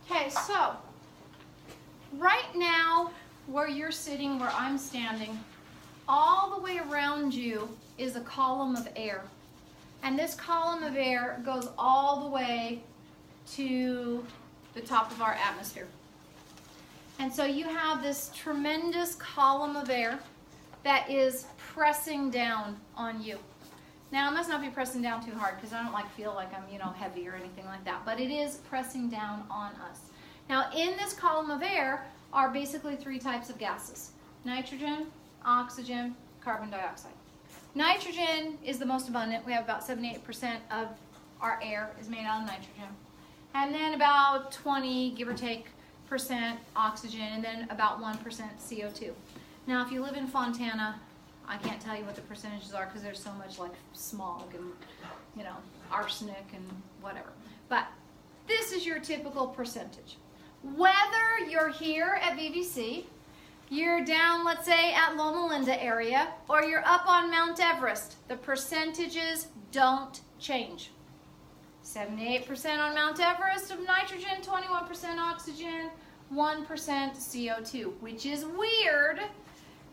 Okay, so right now where you're sitting, where I'm standing, all the way around you is a column of air. And this column of air goes all the way to the top of our atmosphere. And so you have this tremendous column of air that is pressing down on you. Now, it must not be pressing down too hard because I don't feel like I'm, heavy or anything like that, but it is pressing down on us. Now, in this column of air are basically three types of gases: nitrogen, oxygen, carbon dioxide. Nitrogen is the most abundant. We have about 78% of our air is made out of nitrogen. And then about 20, give or take, percent oxygen, and then about 1% CO2. Now, if you live in Fontana, I can't tell you what the percentages are because there's so much smog and, arsenic and whatever. But this is your typical percentage. Whether you're here at VVC, you're down, let's say, at Loma Linda area, or you're up on Mount Everest, the percentages don't change. 78% on Mount Everest of nitrogen, 21% oxygen, 1% CO2, which is weird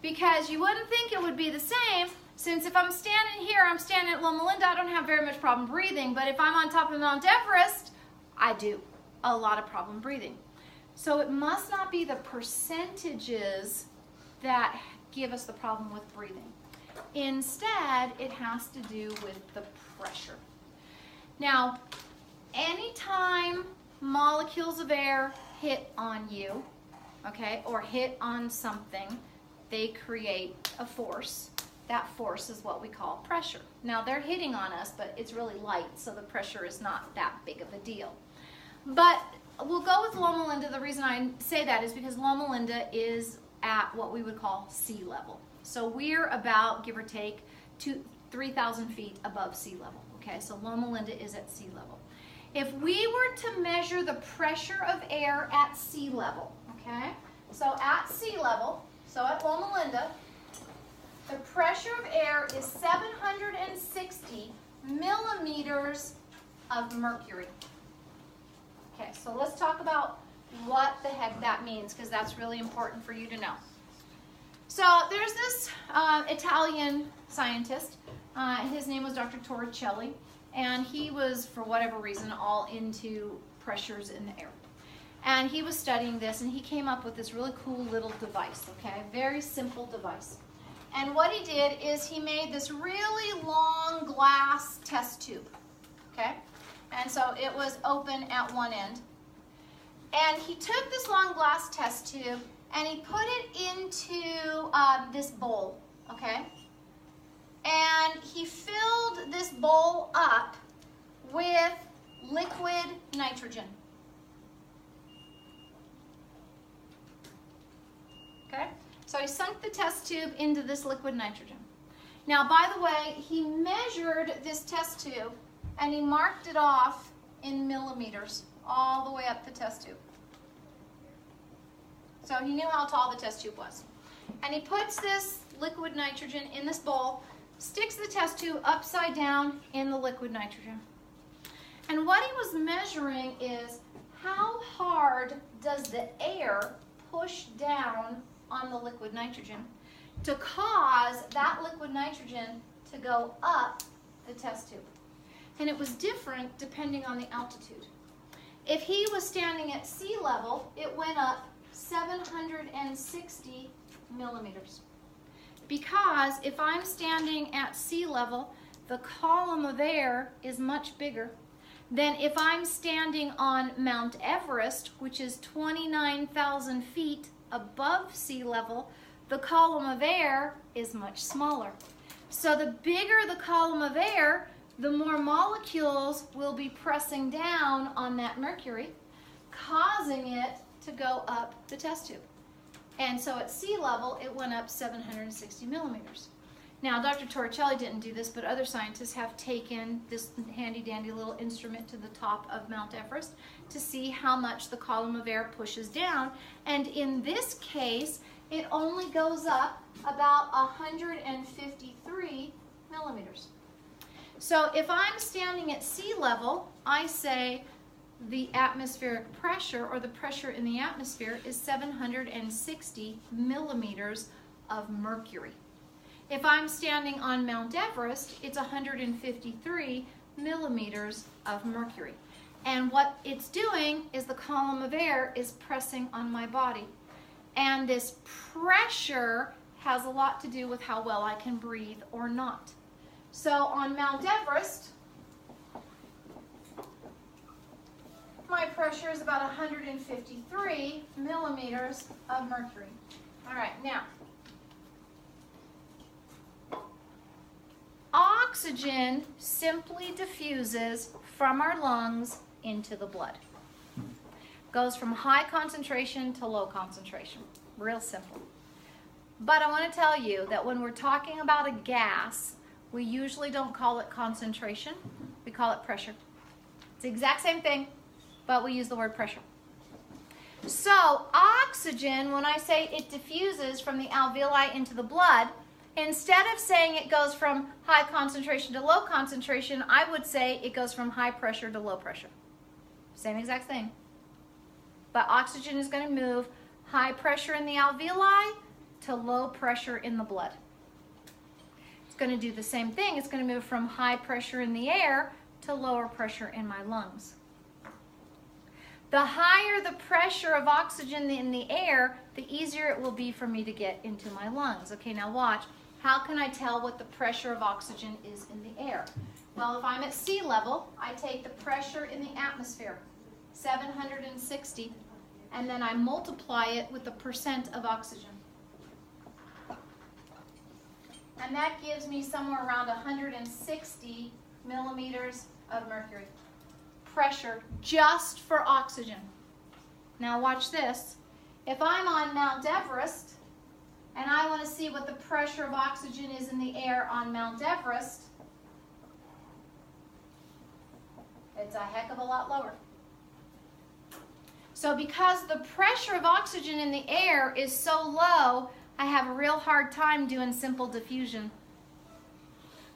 because you wouldn't think it would be the same, since if I'm standing here, I'm standing at Loma Linda, I don't have very much problem breathing, but if I'm on top of Mount Everest, I do a lot of problem breathing. So it must not be the percentages that give us the problem with breathing. Instead, it has to do with the pressure. Now, anytime molecules of air hit on you, okay, or hit on something, they create a force. That force is what we call pressure. Now, they're hitting on us, but it's really light, so the pressure is not that big of a deal. But we'll go with Loma Linda. The reason I say that is because Loma Linda is at what we would call sea level. So we're about, give or take, 3,000 feet above sea level. Okay, so Loma Linda is at sea level. If we were to measure the pressure of air at sea level, okay, so at sea level, so at Loma Linda, the pressure of air is 760 millimeters of mercury. Okay, so let's talk about what the heck that means, because that's really important for you to know. So there's this Italian scientist. His name was Dr. Torricelli, and he was, for whatever reason, all into pressures in the air. And he was studying this, and he came up with this really cool little device, okay? Very simple device. And what he did is he made this really long glass test tube, okay? And so it was open at one end. And he took this long glass test tube and he put it into this bowl, okay? And he filled this bowl up with liquid nitrogen. Okay? So he sunk the test tube into this liquid nitrogen. Now, by the way, he measured this test tube and he marked it off in millimeters all the way up the test tube. So he knew how tall the test tube was. And he puts this liquid nitrogen in this bowl, sticks the test tube upside down in the liquid nitrogen. And what he was measuring is how hard does the air push down on the liquid nitrogen to cause that liquid nitrogen to go up the test tube. And it was different depending on the altitude. If he was standing at sea level, it went up 760 millimeters. Because if I'm standing at sea level, the column of air is much bigger than if I'm standing on Mount Everest, which is 29,000 feet above sea level. The column of air is much smaller. So the bigger the column of air, the more molecules will be pressing down on that mercury, causing it to go up the test tube. And so at sea level, it went up 760 millimeters. Now, Dr. Torricelli didn't do this, but other scientists have taken this handy-dandy little instrument to the top of Mount Everest to see how much the column of air pushes down. And in this case, it only goes up about 153 millimeters. So if I'm standing at sea level, I say the atmospheric pressure, or the pressure in the atmosphere, is 760 millimeters of mercury. If I'm standing on Mount Everest, it's 153 millimeters of mercury. And what it's doing is the column of air is pressing on my body. And this pressure has a lot to do with how well I can breathe or not. So on Mount Everest, my pressure is about 153 millimeters of mercury. All right, now, oxygen simply diffuses from our lungs into the blood. Goes from high concentration to low concentration. Real simple. But I want to tell you that when we're talking about a gas, we usually don't call it concentration. We call it pressure. It's the exact same thing, but we use the word pressure. So oxygen, when I say it diffuses from the alveoli into the blood, instead of saying it goes from high concentration to low concentration, I would say it goes from high pressure to low pressure. Same exact thing. But oxygen is going to move high pressure in the alveoli to low pressure in the blood. It's going to do the same thing. It's going to move from high pressure in the air to lower pressure in my lungs. The higher the pressure of oxygen in the air, the easier it will be for me to get into my lungs. Okay, now watch. How can I tell what the pressure of oxygen is in the air? Well, if I'm at sea level, I take the pressure in the atmosphere, 760, and then I multiply it with the percent of oxygen. And that gives me somewhere around 160 millimeters of mercury. Pressure just for oxygen. Now watch this. If I'm on Mount Everest and I want to see what the pressure of oxygen is in the air on Mount Everest, it's a heck of a lot lower. So because the pressure of oxygen in the air is so low, I have a real hard time doing simple diffusion.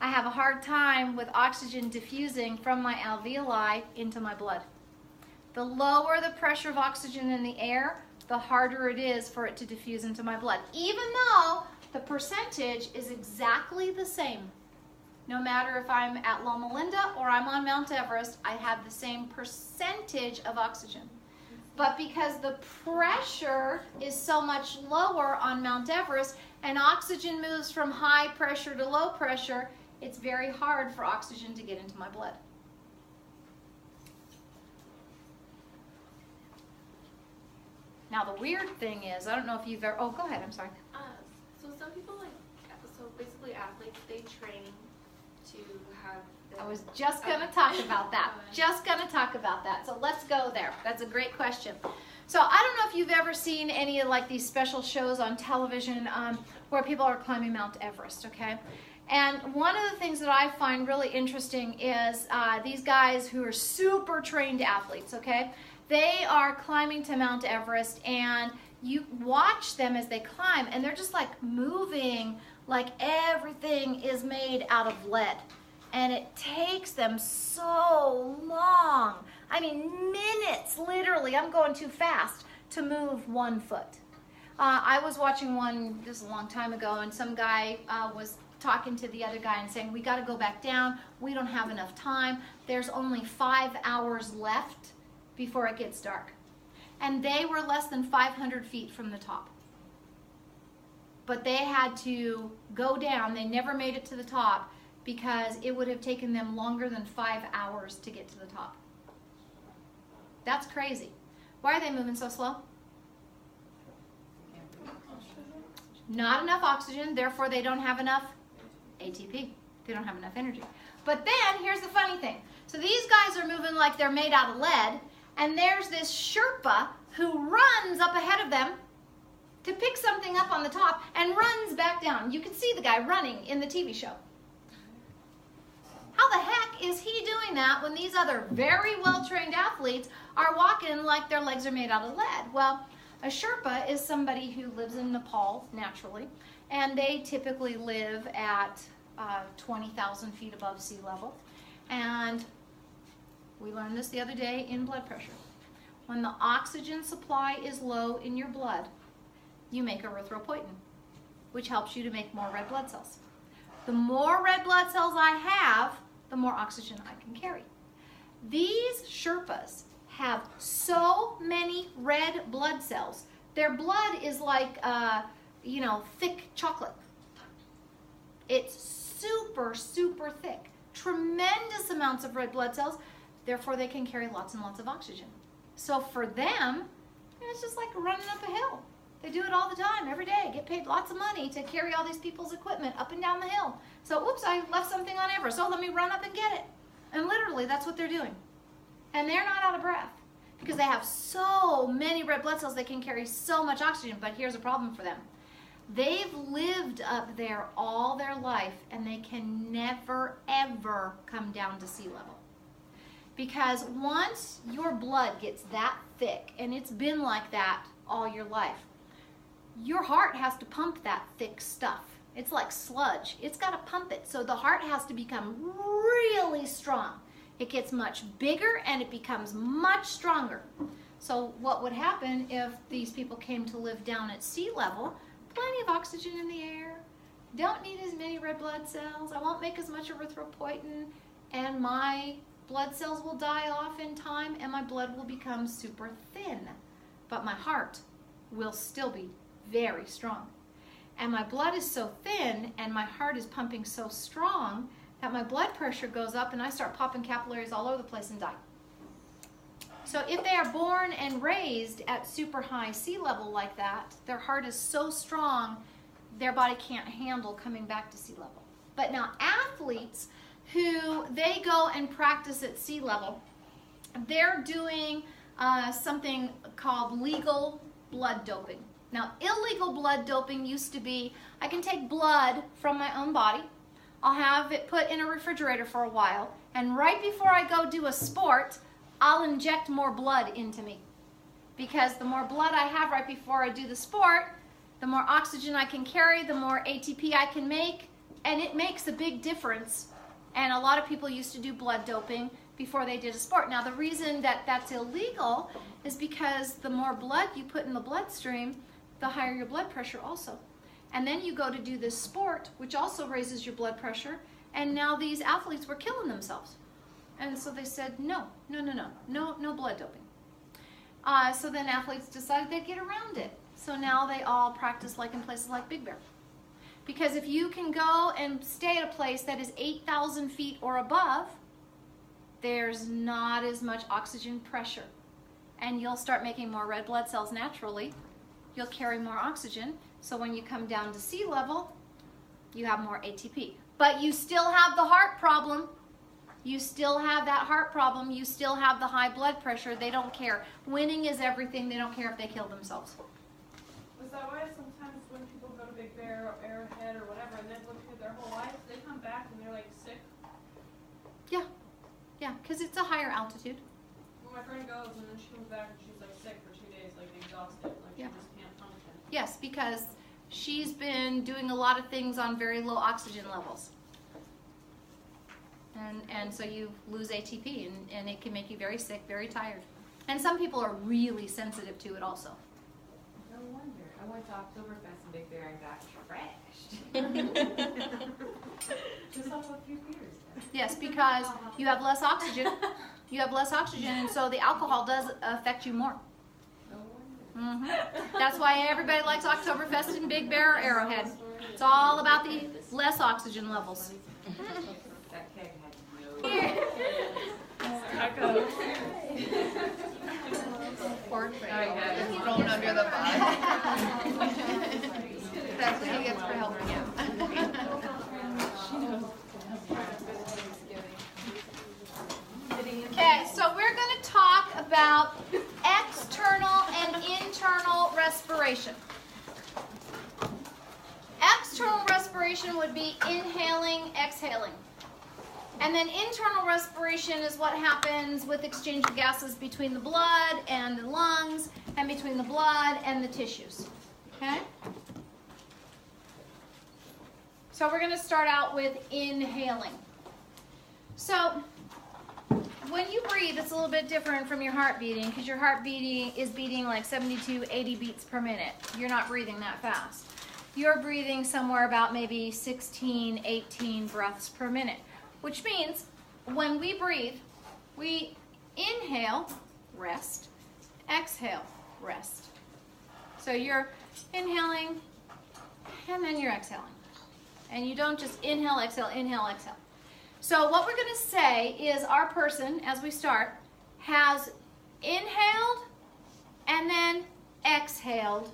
I have a hard time with oxygen diffusing from my alveoli into my blood. The lower the pressure of oxygen in the air, the harder it is for it to diffuse into my blood, even though the percentage is exactly the same. No matter if I'm at Loma Linda or I'm on Mount Everest, I have the same percentage of oxygen. But because the pressure is so much lower on Mount Everest and oxygen moves from high pressure to low pressure, it's very hard for oxygen to get into my blood. Now the weird thing is, I don't know if you've ever, oh go ahead, I'm sorry. So some people basically athletes, they train to have I was just going to talk about that. So let's go there. That's a great question. So I don't know if you've ever seen any of like these special shows on television where people are climbing Mount Everest, okay? And one of the things that I find really interesting is these guys who are super trained athletes, okay? They are climbing to Mount Everest and you watch them as they climb and they're just like moving like everything is made out of lead. And it takes them so long. I mean, minutes, literally. I'm going too fast to move 1 foot. I was watching one, this is a long time ago, and some guy was talking to the other guy and saying, we got to go back down. We don't have enough time. There's only 5 hours left before it gets dark. And they were less than 500 feet from the top. But they had to go down. They never made it to the top, because it would have taken them longer than 5 hours to get to the top. That's crazy. Why are they moving so slow? Not enough oxygen, therefore they don't have enough ATP. They don't have enough energy. But then, here's the funny thing. So these guys are moving like they're made out of lead, and there's this Sherpa who runs up ahead of them to pick something up on the top and runs back down. You can see the guy running in the TV show. How the heck is he doing that when these other very well-trained athletes are walking like their legs are made out of lead? Well, a Sherpa is somebody who lives in Nepal naturally, and they typically live at 20,000 feet above sea level. And We learned this the other day in blood pressure. When the oxygen supply is low in your blood, you make erythropoietin, which helps you to make more red blood cells. The more red blood cells I have, the more oxygen I can carry. These Sherpas have so many red blood cells. Their blood is like, thick chocolate. It's super, super thick. Tremendous amounts of red blood cells. Therefore, they can carry lots and lots of oxygen. So for them, it's just like running up a hill. They do it all the time, every day. Get paid lots of money to carry all these people's equipment up and down the hill. So, oops, I left something on Everest. So let me run up and get it. And literally, that's what they're doing. And they're not out of breath because they have so many red blood cells, they can carry so much oxygen. But here's a problem for them. They've lived up there all their life, and they can never, ever come down to sea level. Because once your blood gets that thick, and it's been like that all your life, your heart has to pump that thick stuff. It's like sludge. It's got to pump it. So the heart has to become really strong. It gets much bigger and it becomes much stronger. So what would happen if these people came to live down at sea level? Plenty of oxygen in the air. Don't need as many red blood cells. I won't make as much erythropoietin, and my blood cells will die off in time, and my blood will become super thin. But my heart will still be very strong. And my blood is so thin, and my heart is pumping so strong, that my blood pressure goes up, and I start popping capillaries all over the place and die. So if they are born and raised at super high sea level like that, their heart is so strong, their body can't handle coming back to sea level. But now athletes who they go and practice at sea level, they're doing something called legal blood doping. Now, illegal blood doping used to be, I can take blood from my own body, I'll have it put in a refrigerator for a while, and right before I go do a sport, I'll inject more blood into me. Because the more blood I have right before I do the sport, the more oxygen I can carry, the more ATP I can make, and it makes a big difference. And a lot of people used to do blood doping before they did a sport. Now, the reason that that's illegal is because the more blood you put in the bloodstream, the higher your blood pressure also. And then you go to do this sport, which also raises your blood pressure, and now these athletes were killing themselves. And so they said, no blood doping. So then athletes decided they'd get around it. So now they all practice like in places like Big Bear. Because if you can go and stay at a place that is 8,000 feet or above, there's not as much oxygen pressure. And you'll start making more red blood cells naturally. You'll carry more oxygen. So when you come down to sea level, you have more ATP. But you still have the heart problem. You still have that heart problem. You still have the high blood pressure. They don't care. Winning is everything. They don't care if they kill themselves. Was that why sometimes when people go to Big Bear or Arrowhead or whatever and they've lived through their whole life, they come back and they're like sick? Yeah, because it's a higher altitude. Well, my friend goes and then she comes back and she's like sick for 2 days, like exhausted, like she just can't function. Yes, because she's been doing a lot of things on very low oxygen levels. And so you lose ATP, and it can make you very sick, very tired. And some people are really sensitive to it also. No wonder. I went to Oktoberfest in Big Bear and got trashed. Just off a few beers. Yes, because you have less oxygen. You have less oxygen, and so the alcohol does affect you more. No wonder. That's why everybody likes Oktoberfest in Big Bear or Arrowhead. It's all about the less oxygen levels. That keg had Poor Frank. Thrown under the bus. That's what he gets for helping him. Okay, so we're going to talk about external and internal respiration. External respiration would be inhaling, exhaling. And then internal respiration is what happens with exchange of gases between the blood and the lungs, and between the blood and the tissues. Okay? So we're going to start out with inhaling. So when you breathe, it's a little bit different from your heart beating because your heart is beating like 72, 80 beats per minute. You're not breathing that fast. You're breathing somewhere about maybe 16, 18 breaths per minute, which means when we breathe, we inhale, rest, exhale, rest. So you're inhaling and then you're exhaling. And you don't just inhale, exhale, inhale, exhale. So what we're going to say is our person, as we start, has inhaled and then exhaled.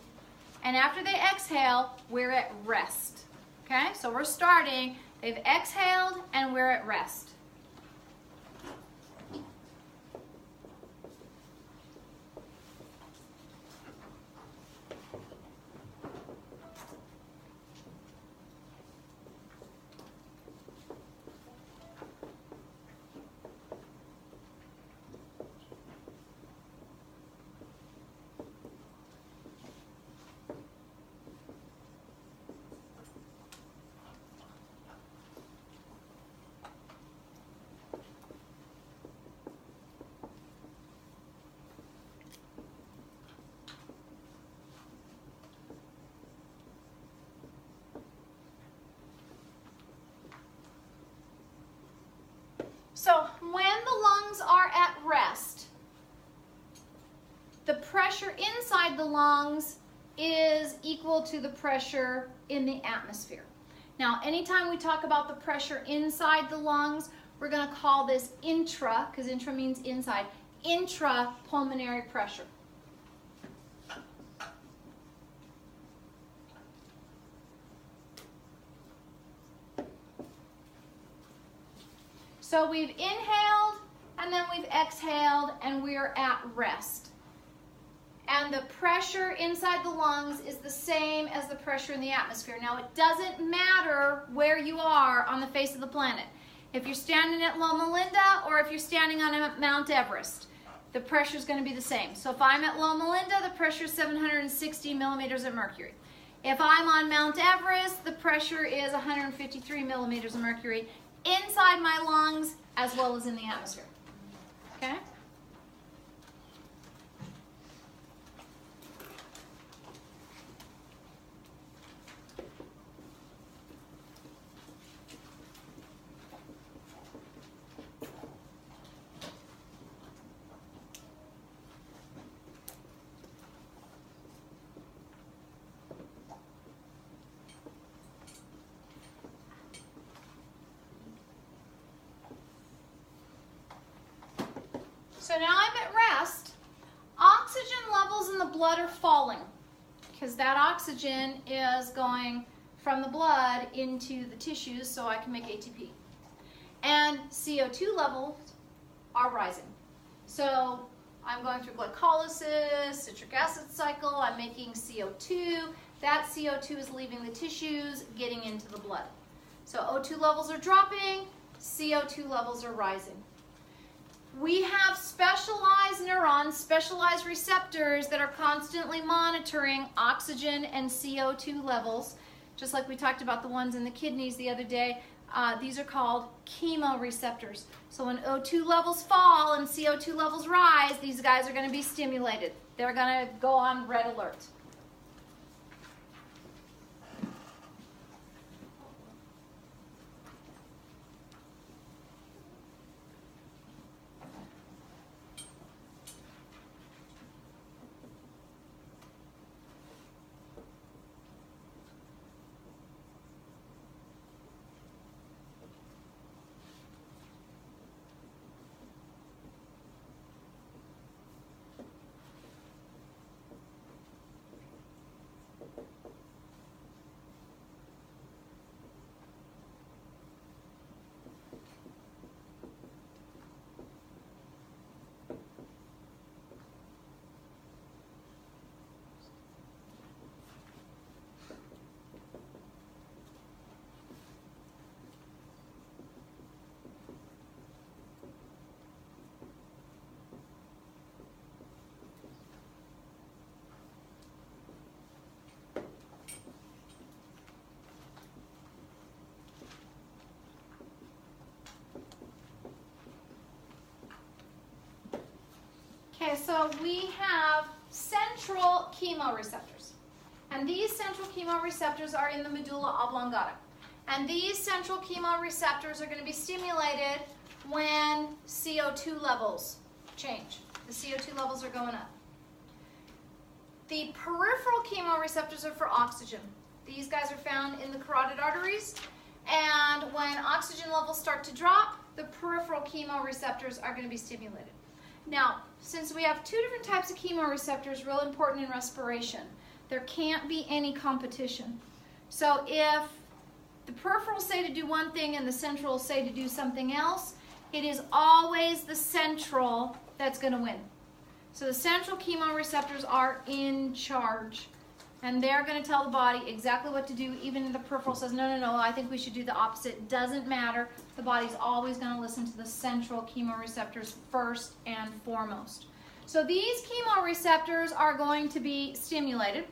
And after they exhale, we're at rest. Okay? So we're starting. They've exhaled and we're at rest. So when the lungs are at rest, the pressure inside the lungs is equal to the pressure in the atmosphere. Now, anytime we talk about the pressure inside the lungs, we're going to call this intra, because intra means inside, intrapulmonary pressure. So we've inhaled, and then we've exhaled, and we're at rest. And the pressure inside the lungs is the same as the pressure in the atmosphere. Now, it doesn't matter where you are on the face of the planet. If you're standing at Loma Linda or if you're standing on Mount Everest, the pressure is going to be the same. So if I'm at Loma Linda, the pressure is 760 millimeters of mercury. If I'm on Mount Everest, the pressure is 153 millimeters of mercury inside my lungs as well as in the atmosphere. Okay? So now I'm at rest. Oxygen levels in the blood are falling because that oxygen is going from the blood into the tissues so I can make ATP. And CO2 levels are rising. So I'm going through glycolysis, citric acid cycle, I'm making CO2. That CO2 is leaving the tissues, getting into the blood. So O2 levels are dropping, CO2 levels are rising. We have specialized neurons, specialized receptors that are constantly monitoring oxygen and CO2 levels, just like we talked about the ones in the kidneys the other day. These are called chemoreceptors. So when O2 levels fall and CO2 levels rise, these guys are going to be stimulated. They're going to go on red alert. Okay, so we have central chemoreceptors. And these central chemoreceptors are in the medulla oblongata. And these central chemoreceptors are going to be stimulated when CO2 levels change. The CO2 levels are going up. The peripheral chemoreceptors are for oxygen. These guys are found in the carotid arteries. And when oxygen levels start to drop, the peripheral chemoreceptors are going to be stimulated. Now, since we have two different types of chemoreceptors, real important in respiration, there can't be any competition. So if the peripheral say to do one thing and the central say to do something else, it is always the central that's going to win. So the central chemoreceptors are in charge. And they're going to tell the body exactly what to do, even if the peripheral says, no, no, no, I think we should do the opposite. Doesn't matter. The body's always going to listen to the central chemoreceptors first and foremost. So these chemoreceptors are going to be stimulated.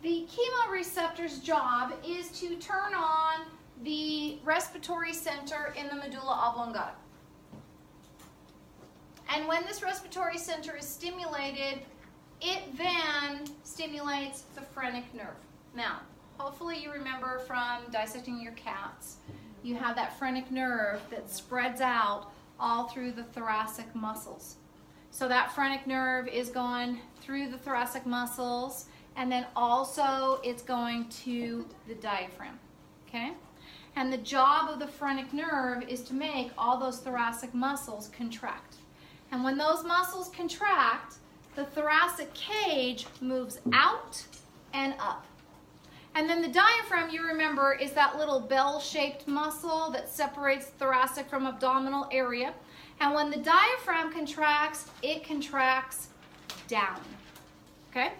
The chemoreceptor's job is to turn on the respiratory center in the medulla oblongata. And when this respiratory center is stimulated, it then stimulates the phrenic nerve. Now, hopefully you remember from dissecting your cats, you have that phrenic nerve that spreads out all through the thoracic muscles. So that phrenic nerve is going through the thoracic muscles, and then also it's going to the diaphragm, okay? And the job of the phrenic nerve is to make all those thoracic muscles contract. And when those muscles contract, the thoracic cage moves out and up. And then the diaphragm, you remember, is that little bell-shaped muscle that separates thoracic from abdominal area. And when the diaphragm contracts, it contracts down, okay?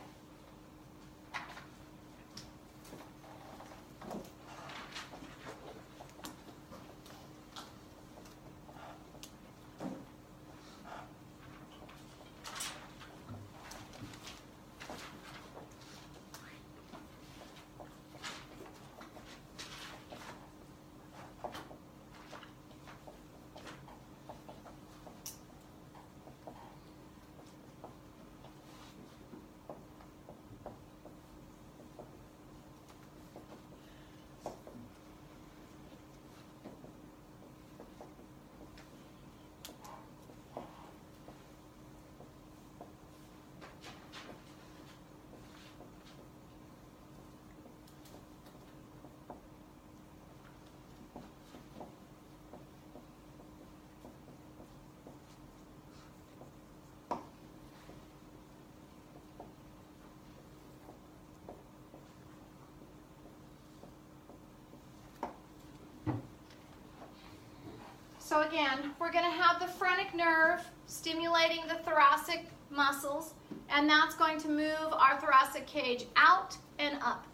So again, we're going to have the phrenic nerve stimulating the thoracic muscles, and that's going to move our thoracic cage out and up.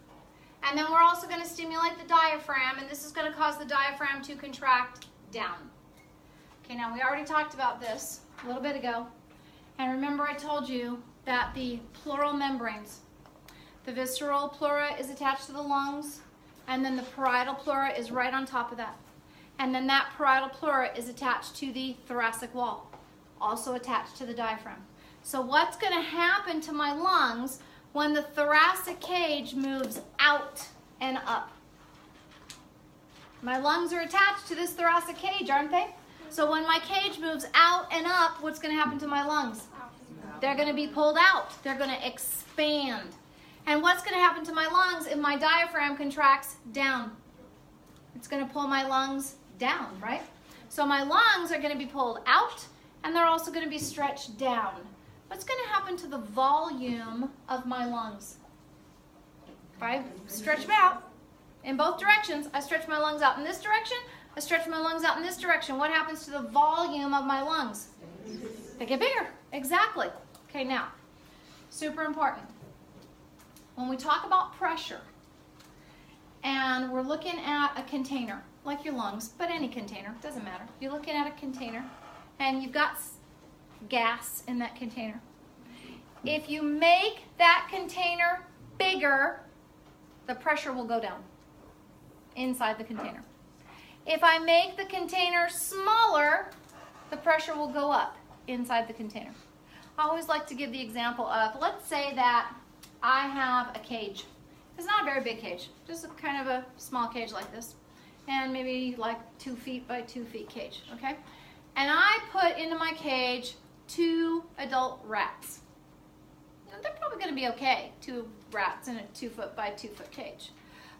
And then we're also going to stimulate the diaphragm, and this is going to cause the diaphragm to contract down. Okay, now we already talked about this a little bit ago. And remember I told you that the pleural membranes, the visceral pleura is attached to the lungs, and then the parietal pleura is right on top of that. And then that parietal pleura is attached to the thoracic wall, also attached to the diaphragm. So what's going to happen to my lungs when the thoracic cage moves out and up? My lungs are attached to this thoracic cage, aren't they? So when my cage moves out and up, what's going to happen to my lungs? They're going to be pulled out. They're going to expand. And what's going to happen to my lungs if my diaphragm contracts down? It's going to pull my lungs down, right? So my lungs are going to be pulled out, and they're also going to be stretched down. What's going to happen to the volume of my lungs? If I stretch them out in both directions, I stretch my lungs out in this direction, I stretch my lungs out in this direction. What happens to the volume of my lungs? They get bigger. Exactly. Okay, now, super important. When we talk about pressure, and we're looking at a container, like your lungs, but any container, doesn't matter. You're looking at a container, and you've got gas in that container. If you make that container bigger, the pressure will go down inside the container. If I make the container smaller, the pressure will go up inside the container. I always like to give the example of, let's say that I have a cage. It's not a very big cage, just a kind of a small cage like this, and maybe like 2 feet by 2 feet cage, okay? And I put into my cage 2 adult rats. Now, they're probably going to be okay, 2 rats in a 2 foot by 2 foot cage.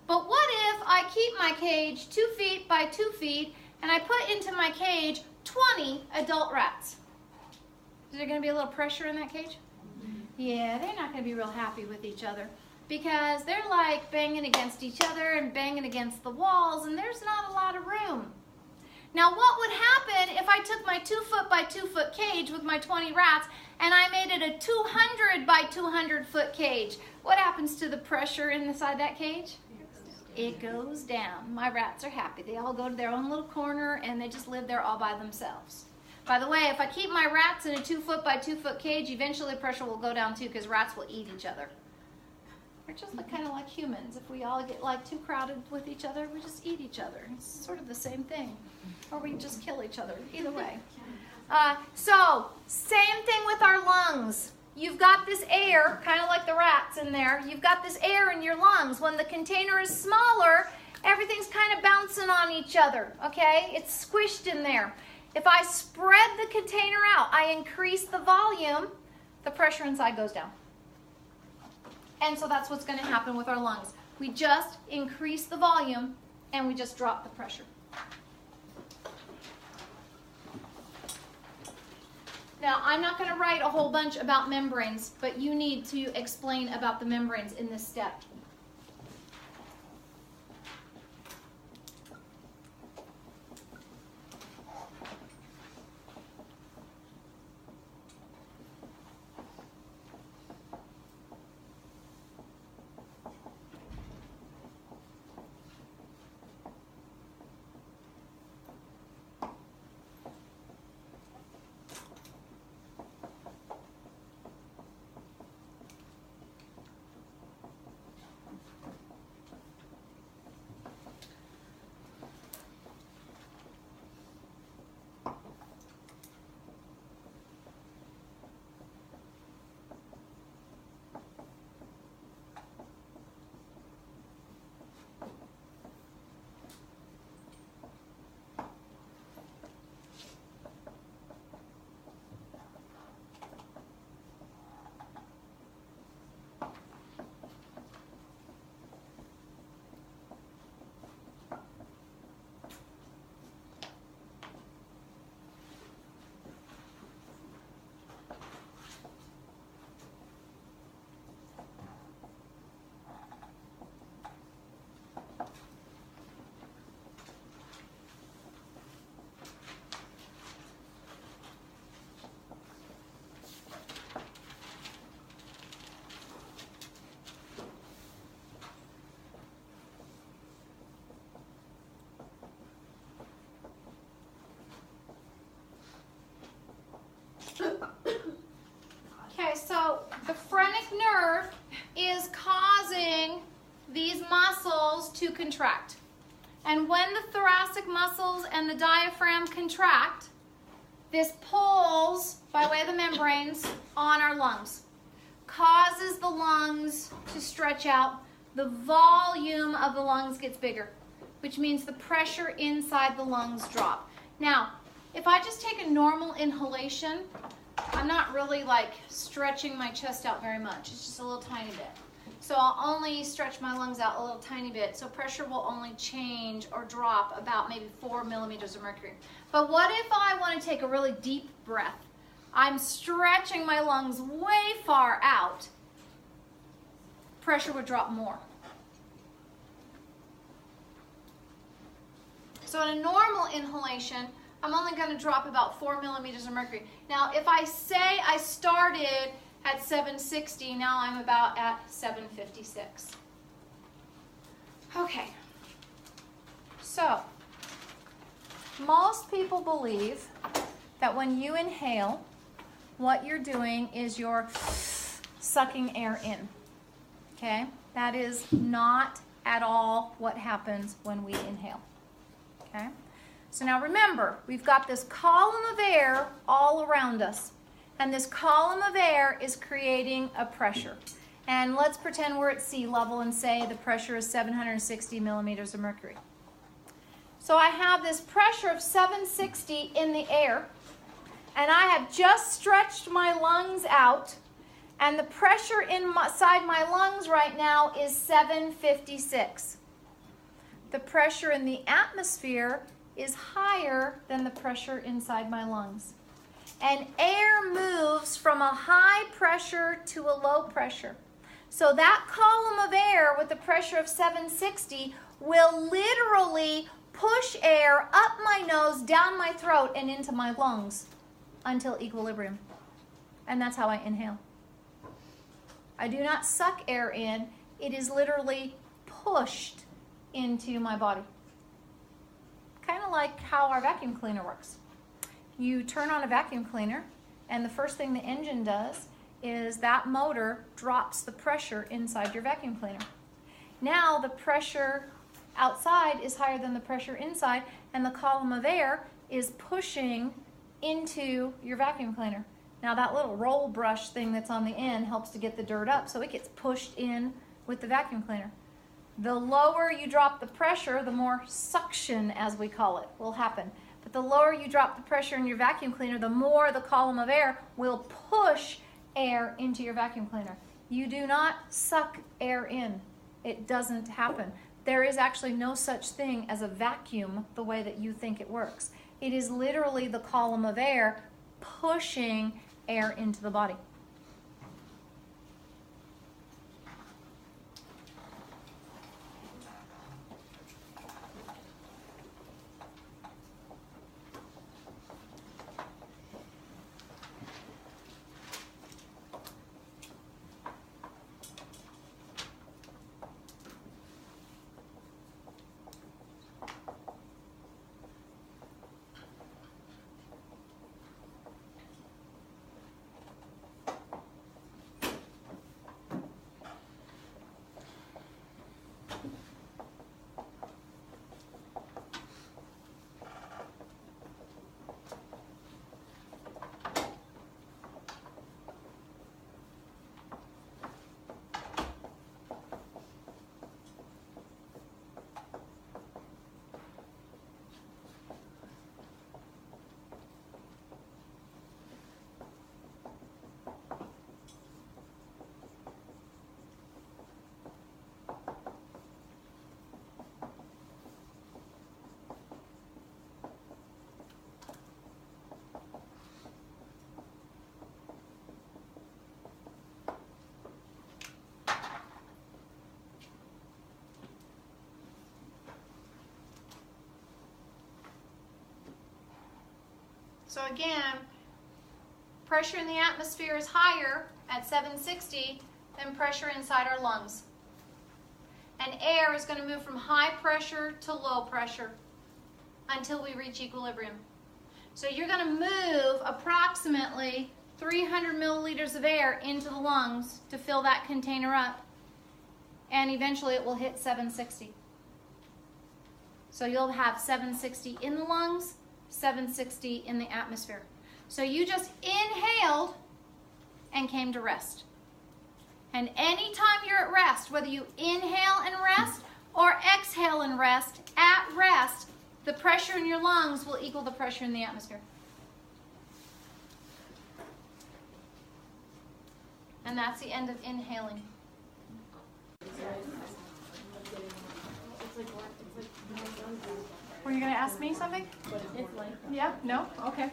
But what if I keep my cage 2 feet by 2 feet, and I put into my cage 20 adult rats? Is there going to be a little pressure in that cage? Yeah, they're not going to be real happy with each other, because they're like banging against each other and banging against the walls, and there's not a lot of room. Now, what would happen if I took my 2 foot by 2 foot cage with my 20 rats and I made it a 200 by 200 foot cage? What happens to the pressure inside that cage? It goes down. My rats are happy. They all go to their own little corner, and they just live there all by themselves. By the way, if I keep my rats in a 2 foot by 2 foot cage, eventually pressure will go down too, because rats will eat each other. We're just kind of like humans. If we all get like too crowded with each other, we just eat each other. It's sort of the same thing. Or we just kill each other. Either way. So, same thing with our lungs. You've got this air, kind of like the rats in there. You've got this air in your lungs. When the container is smaller, everything's kind of bouncing on each other, okay? It's squished in there. If I spread the container out, I increase the volume, the pressure inside goes down. And so that's what's going to happen with our lungs. We just increase the volume, and we just drop the pressure. Now, I'm not going to write a whole bunch about membranes, but you need to explain about the membranes in this step. Okay, so the phrenic nerve is causing these muscles to contract. And when the thoracic muscles and the diaphragm contract, this pulls, by way of the membranes, on our lungs. Causes the lungs to stretch out. The volume of the lungs gets bigger, which means the pressure inside the lungs drop. Now, if I just take a normal inhalation, I'm not really like stretching my chest out very much. It's just a little tiny bit. So I'll only stretch my lungs out a little tiny bit. So pressure will only change or drop about maybe 4 millimeters of mercury. But what if I want to take a really deep breath? I'm stretching my lungs way far out. Pressure would drop more. So in a normal inhalation, I'm only going to drop about 4 millimeters of mercury. Now, if I say I started at 760, now I'm about at 756. Okay. So, most people believe that when you inhale, what you're doing is you're sucking air in. Okay? That is not at all what happens when we inhale. Okay? So now remember, we've got this column of air all around us. And this column of air is creating a pressure. And let's pretend we're at sea level and say the pressure is 760 millimeters of mercury. So I have this pressure of 760 in the air. And I have just stretched my lungs out. And the pressure inside my lungs right now is 756. The pressure in the atmosphere is higher than the pressure inside my lungs. And air moves from a high pressure to a low pressure. So that column of air with the pressure of 760 will literally push air up my nose, down my throat, and into my lungs until equilibrium. And that's how I inhale. I do not suck air in. It is literally pushed into my body. Kind of like how our vacuum cleaner works. You turn on a vacuum cleaner, and the first thing the engine does is that motor drops the pressure inside your vacuum cleaner. Now the pressure outside is higher than the pressure inside, and the column of air is pushing into your vacuum cleaner. Now that little roll brush thing that's on the end helps to get the dirt up, so it gets pushed in with the vacuum cleaner. The lower you drop the pressure, the more suction, as we call it, will happen. But the lower you drop the pressure in your vacuum cleaner, the more the column of air will push air into your vacuum cleaner. You do not suck air in. It doesn't happen. There is actually no such thing as a vacuum the way that you think it works. It is literally the column of air pushing air into the body. So again, pressure in the atmosphere is higher at 760 than pressure inside our lungs. And air is going to move from high pressure to low pressure until we reach equilibrium. So you're going to move approximately 300 milliliters of air into the lungs to fill that container up. And eventually it will hit 760. So you'll have 760 in the lungs, 760 in the atmosphere. So you just inhaled and came to rest. And anytime you're at rest, whether you inhale and rest or exhale and rest, at rest, the pressure in your lungs will equal the pressure in the atmosphere. And that's the end of inhaling. Were you going to ask me something? Yeah? No? Okay.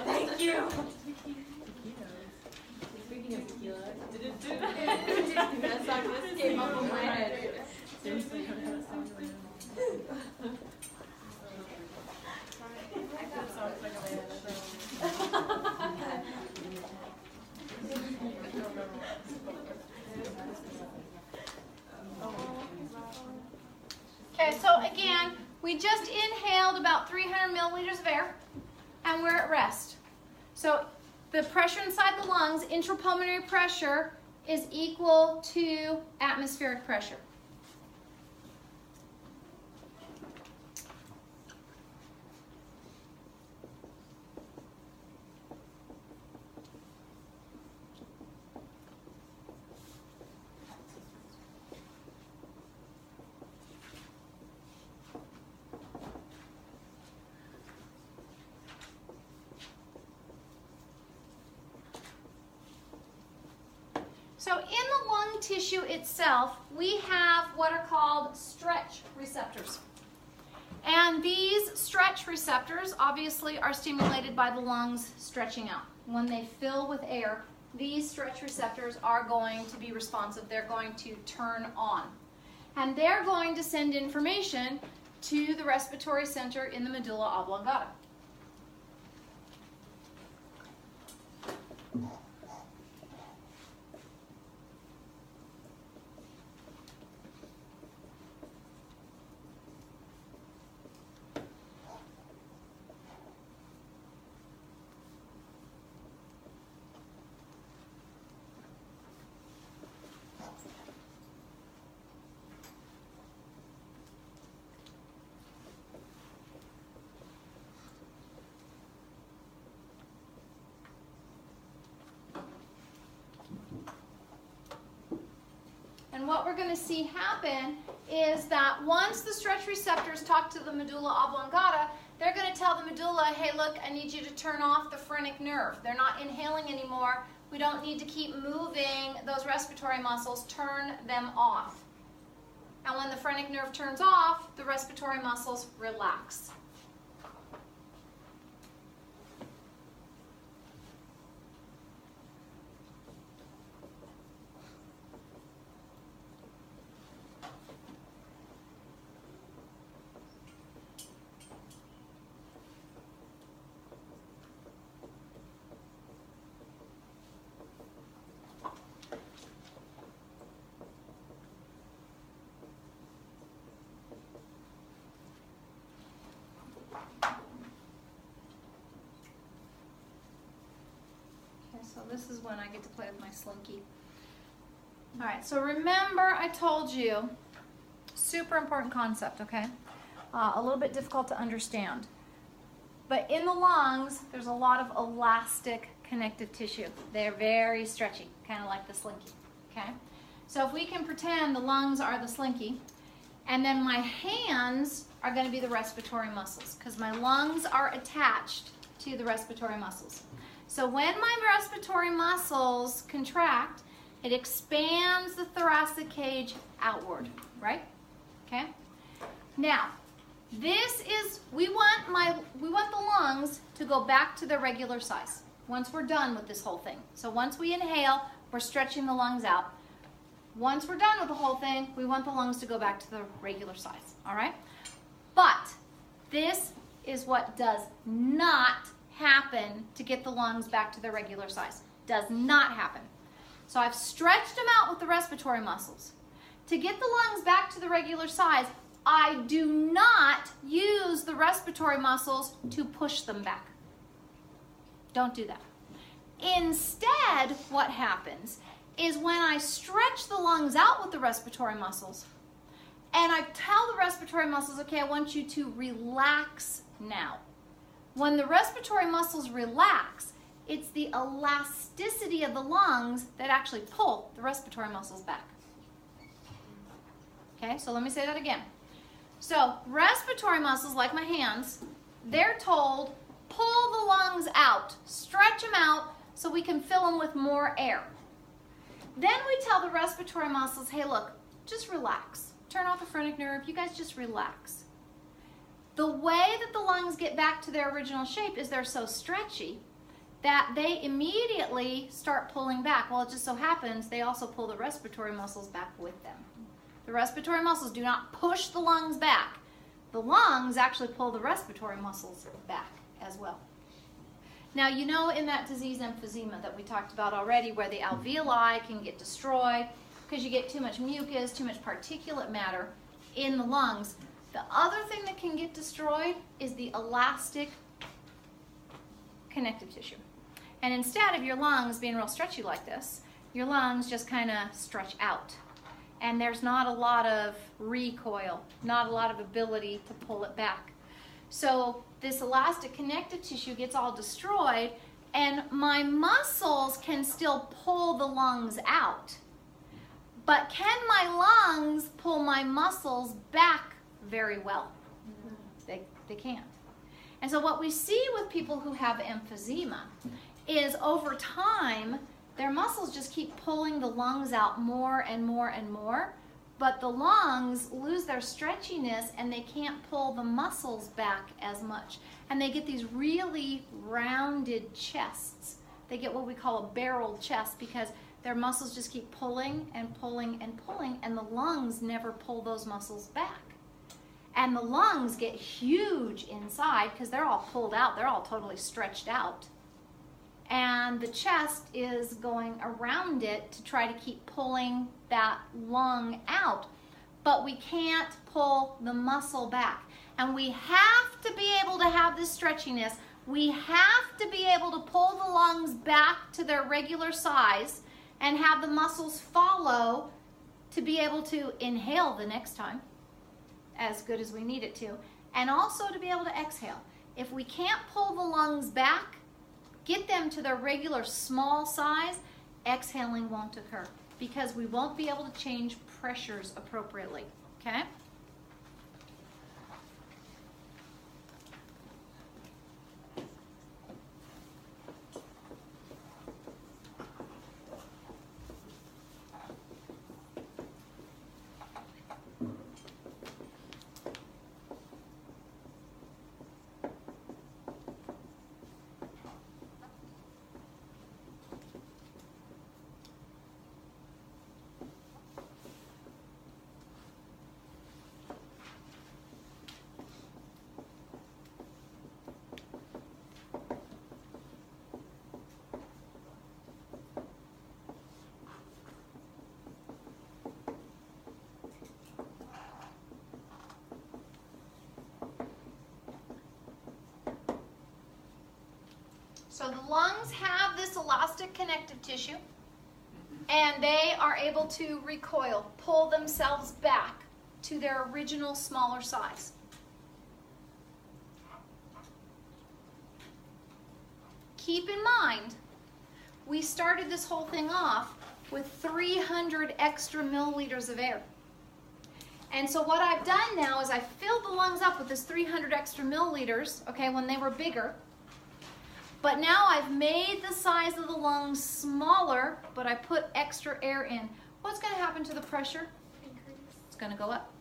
Thank you. Speaking of tequila, that song just came up in my head. Okay, so again, we just inhaled about 300 milliliters of air, and we're at rest. So the pressure inside the lungs, intrapulmonary pressure, is equal to atmospheric pressure. So in the lung tissue itself, we have what are called stretch receptors. And these stretch receptors obviously are stimulated by the lungs stretching out. When they fill with air, these stretch receptors are going to be responsive. They're going to turn on. And they're going to send information to the respiratory center in the medulla oblongata. And what we're going to see happen is that once the stretch receptors talk to the medulla oblongata, they're going to tell the medulla, hey, look, I need you to turn off the phrenic nerve. They're not inhaling anymore. We don't need to keep moving those respiratory muscles. Turn them off. And when the phrenic nerve turns off, the respiratory muscles relax. So this is when I get to play with my slinky. All right, so remember I told you, super important concept, okay? A little bit difficult to understand. But in the lungs, there's a lot of elastic connective tissue. They're very stretchy, kind of like the slinky, okay? So if we can pretend the lungs are the slinky, and then my hands are going to be the respiratory muscles, because my lungs are attached to the respiratory muscles. So when my respiratory muscles contract, it expands the thoracic cage outward, right? Okay? Now, this is, we want the lungs to go back to their regular size once we're done with this whole thing. So once we inhale, we're stretching the lungs out. Once we're done with the whole thing, we want the lungs to go back to the regular size, all right? But this is what does not happen to get the lungs back to their regular size. Does not happen. So I've stretched them out with the respiratory muscles. To get the lungs back to the regular size, I do not use the respiratory muscles to push them back. Don't do that. Instead, what happens is when I stretch the lungs out with the respiratory muscles, and I tell the respiratory muscles, okay, I want you to relax now. When the respiratory muscles relax, It's the elasticity of the lungs that actually pull the respiratory muscles back. Okay, so let me say that again. So respiratory muscles, like my hands, they're told, pull the lungs out, stretch them out so we can fill them with more air. Then we tell the respiratory muscles, hey look, just relax. Turn off the phrenic nerve, you guys just relax. The way that the lungs get back to their original shape is they're so stretchy that they immediately start pulling back. Well, it just so happens they also pull the respiratory muscles back with them. The respiratory muscles do not push the lungs back. The lungs actually pull the respiratory muscles back as well. Now, you know in that disease emphysema that we talked about already, where the alveoli can get destroyed because you get too much mucus, too much particulate matter in the lungs. The other thing that can get destroyed is the elastic connective tissue. And instead of your lungs being real stretchy like this, your lungs just kind of stretch out. And there's not a lot of recoil, not a lot of ability to pull it back. So this elastic connective tissue gets all destroyed, and my muscles can still pull the lungs out. But can my lungs pull my muscles back very well? They can't. And so what we see with people who have emphysema is over time, their muscles just keep pulling the lungs out more and more and more, but the lungs lose their stretchiness and they can't pull the muscles back as much. And they get these really rounded chests. They get what we call a barreled chest because their muscles just keep pulling and pulling and pulling, and the lungs never pull those muscles back. And the lungs get huge inside because they're all pulled out, they're all totally stretched out. And the chest is going around it to try to keep pulling that lung out. But we can't pull the muscle back. And we have to be able to have this stretchiness. We have to be able to pull the lungs back to their regular size and have the muscles follow to be able to inhale the next time as good as we need it to. And also to be able to exhale. If we can't pull the lungs back, get them to their regular small size, exhaling won't occur because we won't be able to change pressures appropriately, okay? So the lungs have this elastic connective tissue, and they are able to recoil, pull themselves back to their original smaller size. Keep in mind, we started this whole thing off with 300 extra milliliters of air. And so what I've done now is I filled the lungs up with this 300 extra milliliters, okay, when they were bigger. But now I've made the size of the lungs smaller, but I put extra air in. What's going to happen to the pressure? It's going to go up.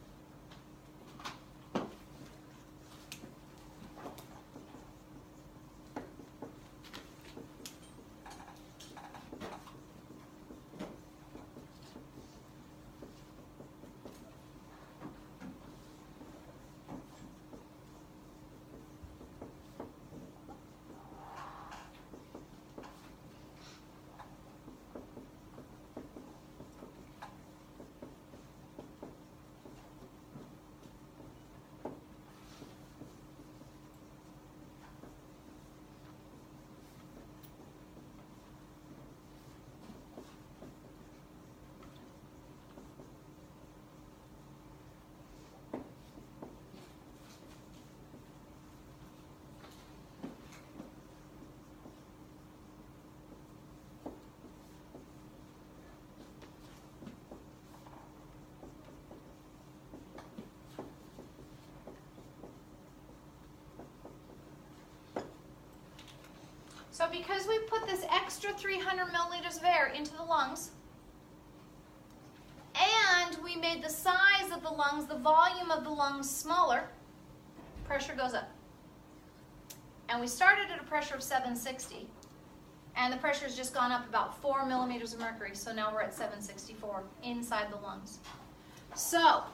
So because we put this extra 300 milliliters of air into the lungs, and we made the size of the lungs, the volume of the lungs smaller, pressure goes up. And we started at a pressure of 760, and the pressure has just gone up about 4 millimeters of mercury, so now we're at 764 inside the lungs. So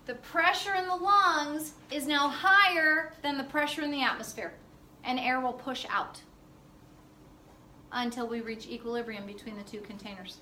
the pressure in the lungs is now higher than the pressure in the atmosphere, and air will push out until we reach equilibrium between the two containers.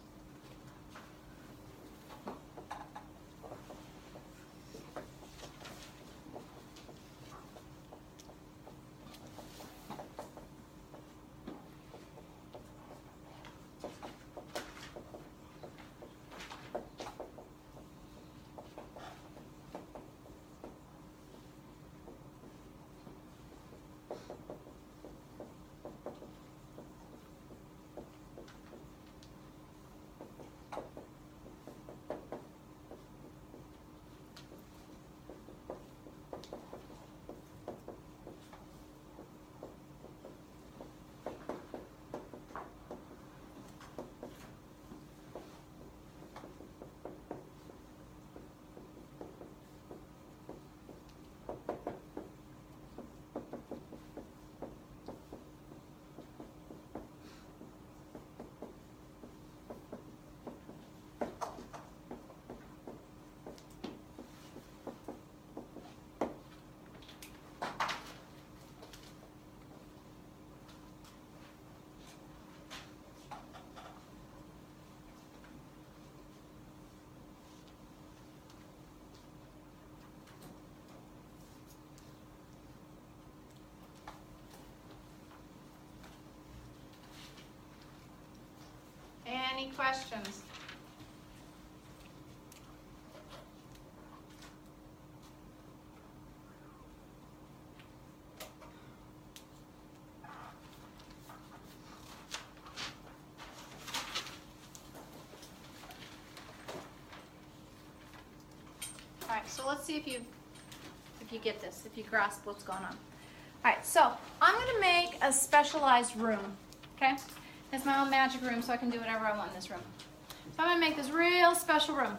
Any questions? All right, so let's see if you get this, if you grasp what's going on. All right, so I'm going to make a specialized room, okay? It's my own magic room, so I can do whatever I want in this room. So I'm going to make this real special room.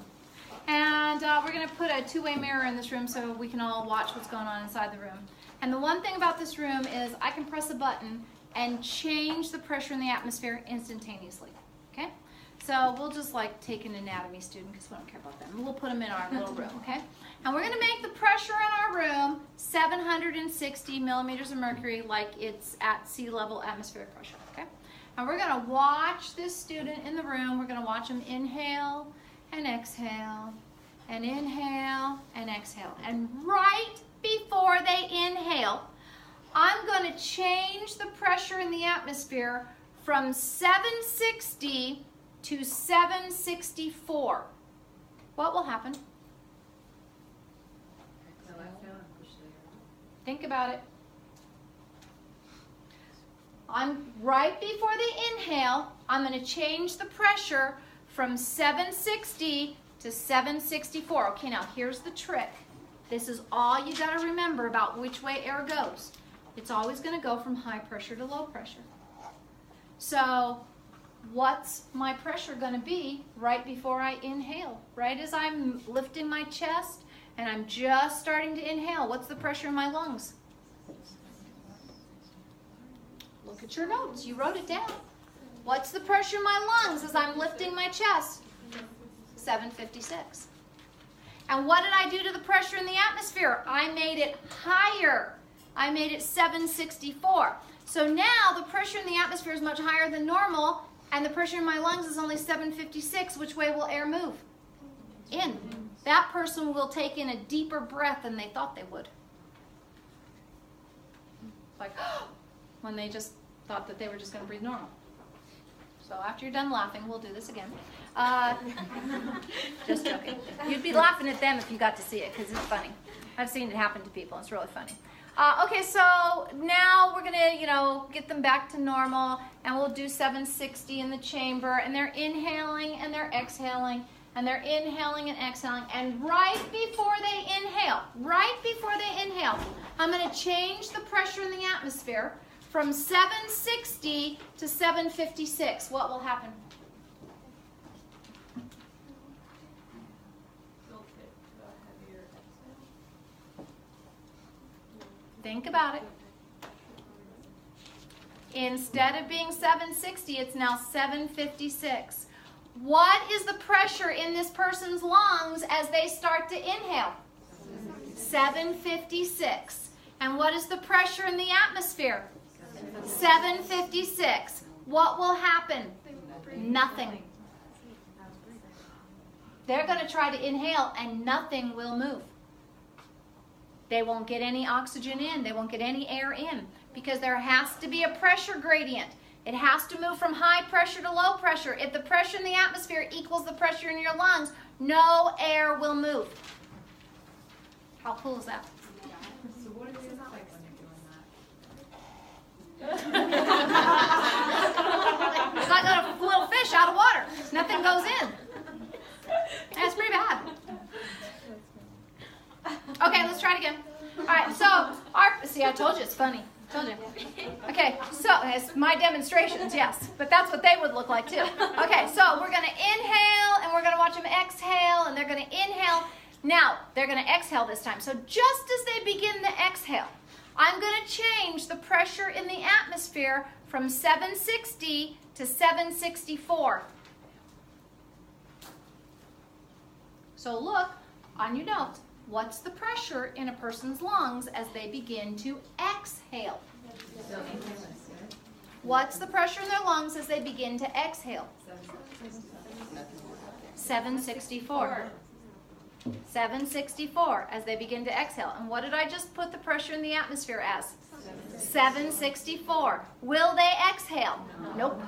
And we're going to put a two-way mirror in this room so we can all watch what's going on inside the room. And the one thing about this room is I can press a button and change the pressure in the atmosphere instantaneously. Okay? So we'll just like take an anatomy student because we don't care about them. We'll put them in our little room, okay? And we're going to make the pressure in our room 760 millimeters of mercury, like it's at sea level atmospheric pressure, okay? And we're going to watch this student in the room. We're going to watch them inhale and exhale, and inhale and exhale. And right before they inhale, I'm going to change the pressure in the atmosphere from 760 to 764. What will happen? Think about it. Right before they inhale, I'm going to change the pressure from 760 to 764. Okay, now here's the trick. This is all you got to remember about which way air goes. It's always going to go from high pressure to low pressure. So what's my pressure going to be right before I inhale? Right as I'm lifting my chest and I'm just starting to inhale, what's the pressure in my lungs? Look at your notes. You wrote it down. What's the pressure in my lungs as I'm lifting my chest? 756. And what did I do to the pressure in the atmosphere? I made it higher. I made it 764. So now the pressure in the atmosphere is much higher than normal, and the pressure in my lungs is only 756. Which way will air move? In. That person will take in a deeper breath than they thought they would. Like, when they just thought that they were just going to breathe normal. So after you're done laughing, we'll do this again. Just joking. You'd be laughing at them if you got to see it, because it's funny. I've seen it happen to people. It's really funny. Okay, so now we're going to, get them back to normal, and we'll do 760 in the chamber, and they're inhaling and they're exhaling, and they're inhaling and exhaling, and right before they inhale, I'm going to change the pressure in the atmosphere from 760 to 756, what will happen? Think about it. Instead of being 760, it's now 756. What is the pressure in this person's lungs as they start to inhale? 756. And what is the pressure in the atmosphere? 756. What will happen? Nothing. They're going to try to inhale and nothing will move. They won't get any oxygen in. They won't get any air in because there has to be a pressure gradient. It has to move from high pressure to low pressure. If the pressure in the atmosphere equals the pressure in your lungs, no air will move. How cool is that? So what does it look like when you're doing that? It's like a little fish out of water. Nothing goes in. That's pretty bad. Okay, let's try it again. All right, so see, I told you it's funny. Told you. Okay, so it's my demonstrations, yes, but that's what they would look like too. Okay, so we're going to inhale and we're going to watch them exhale, and they're going to inhale. Now, they're going to exhale this time. So just as they begin the exhale, I'm going to change the pressure in the atmosphere from 760 to 764. So look on your notes. What's the pressure in a person's lungs as they begin to exhale? What's the pressure in their lungs as they begin to exhale? 764. 764 as they begin to exhale. And what did I just put the pressure in the atmosphere as? 764. Will they exhale? Nope.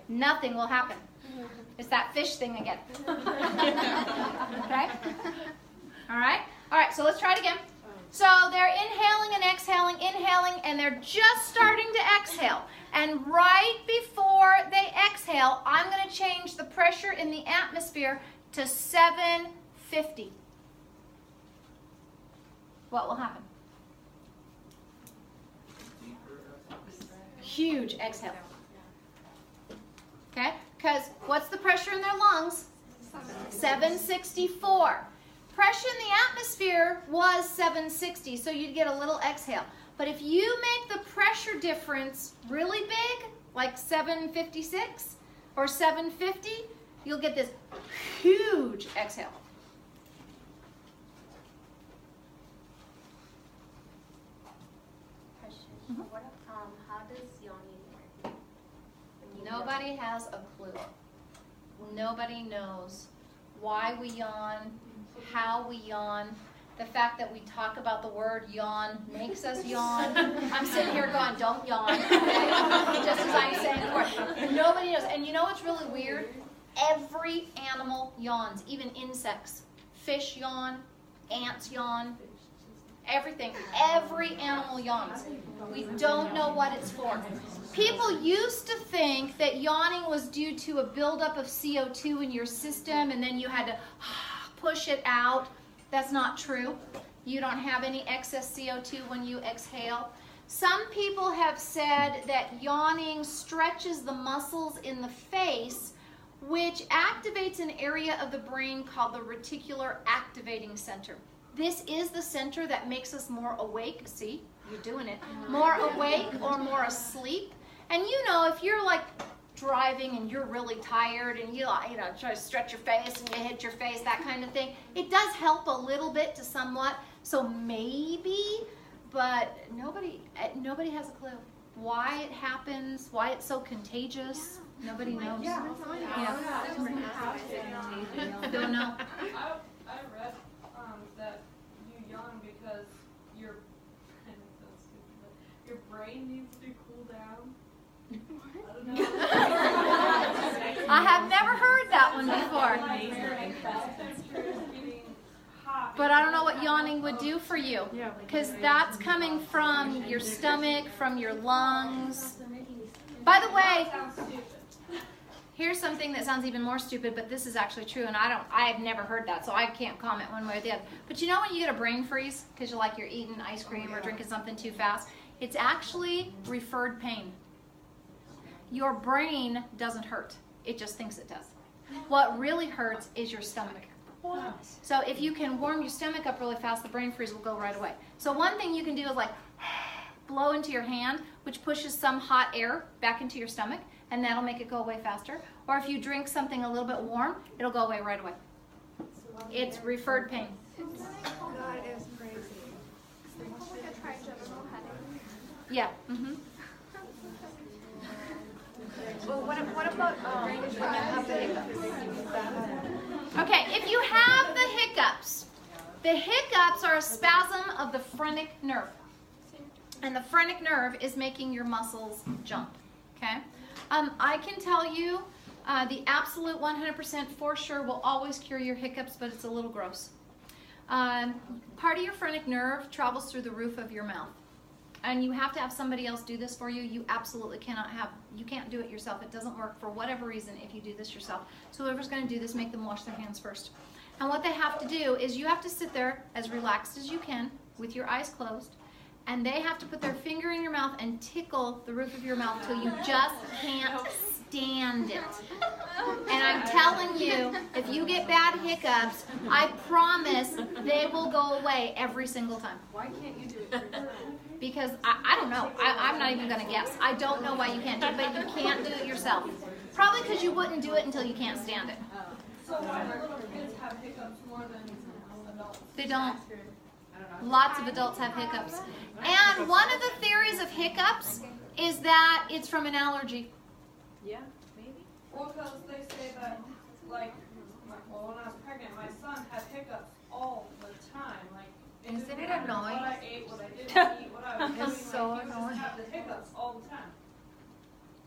Nothing will happen. It's that fish thing again. Okay? All right? All right, so let's try it again. So they're inhaling and inhaling, and they're just starting to exhale. And right before they exhale, I'm going to change the pressure in the atmosphere to 750. What will happen? Huge exhale. Okay? Because what's the pressure in their lungs? 764. Pressure in the atmosphere was 760, so you'd get a little exhale. But if you make the pressure difference really big, like 756 or 750, you'll get this huge exhale. Question. How does yawning work? Nobody has a clue. Nobody knows why we yawn, how we yawn. The fact that we talk about the word yawn makes us yawn. I'm sitting here going, don't yawn, okay? Just as I'm saying the word. Nobody knows. And you know what's really weird? Every animal yawns, even insects. Fish yawn, ants yawn, everything. Every animal yawns. We don't know what it's for. People used to think that yawning was due to a buildup of CO2 in your system and then you had to push it out. That's not true. You don't have any excess CO2 when you exhale. Some people have said that yawning stretches the muscles in the face, which activates an area of the brain called the reticular activating center. This is the center that makes us more awake. See, you're doing it. More awake or more asleep. And you know, if you're like driving and you're really tired and you know, try to stretch your face and you hit your face, that kind of thing, it does help a little bit to somewhat. So maybe, but nobody has a clue why it happens, why it's so contagious. Nobody knows. Yeah. Don't know. I read that you yawn because your brain needs to cool down. I don't know. I have never heard that one before. But I don't know what yawning would do for you, because that's coming from your stomach, from your lungs. By the way, here's something that sounds even more stupid, but this is actually true, and I've never heard that, so I can't comment one way or the other. But you know when you get a brain freeze because you're eating ice cream or drinking something too fast? It's actually referred pain. Your brain doesn't hurt. It just thinks it does. What really hurts is your stomach. So if you can warm your stomach up really fast, the brain freeze will go right away. So one thing you can do is like blow into your hand, which pushes some hot air back into your stomach, and that'll make it go away faster. Or if you drink something a little bit warm, it'll go away right away. It's referred pain. God, it was crazy. Like a trigeminal headache. Yeah. Well, what about when you have the hiccups? Okay, if you have the hiccups are a spasm of the phrenic nerve. And the phrenic nerve is making your muscles jump, okay? I can tell you the absolute 100% for sure will always cure your hiccups, but it's a little gross. Part of your phrenic nerve travels through the roof of your mouth. And you have to have somebody else do this for you. You absolutely you can't do it yourself. It doesn't work for whatever reason if you do this yourself. So whoever's going to do this, make them wash their hands first. And what they have to do is you have to sit there as relaxed as you can with your eyes closed. And they have to put their finger in your mouth and tickle the roof of your mouth till you just can't stand it. And I'm telling you, if you get bad hiccups, I promise they will go away every single time. Why can't you do it? Because I don't know. I'm not even going to guess. I don't know why you can't do it, but you can't do it yourself. Probably because you wouldn't do it until you can't stand it. So why do little kids have hiccups more than adults? They don't. Lots of adults have hiccups. And one of the theories of hiccups is that it's from an allergy. Yeah, maybe. Well, because they say that, like, when I was pregnant, my son had hiccups all the time. Like, Isn't it didn't matter annoying? What I ate, what I didn't eat, what I was doing. It's so like, he would annoying. just have the hiccups all the time.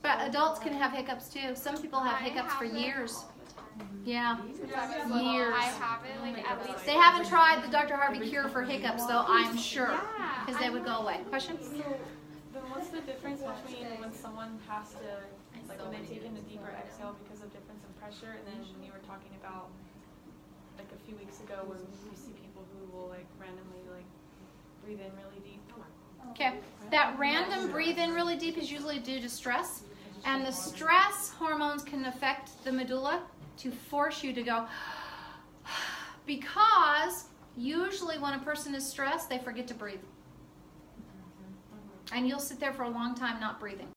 But adults can have hiccups too. Some people have hiccups for years. Yeah, years. I have it like at least. They haven't tried the Dr. Harvey cure for hiccups, though, I'm sure, because they would go away. Question? So then what's the difference between when someone has to, like when they take in a deeper exhale because of difference in pressure, and then when you were talking about like a few weeks ago where you see people who will like randomly like breathe in really deep? Okay, that random breathe in really deep is usually due to stress, and the stress hormones can affect the medulla to force you to go, because usually when a person is stressed, they forget to breathe. And you'll sit there for a long time not breathing.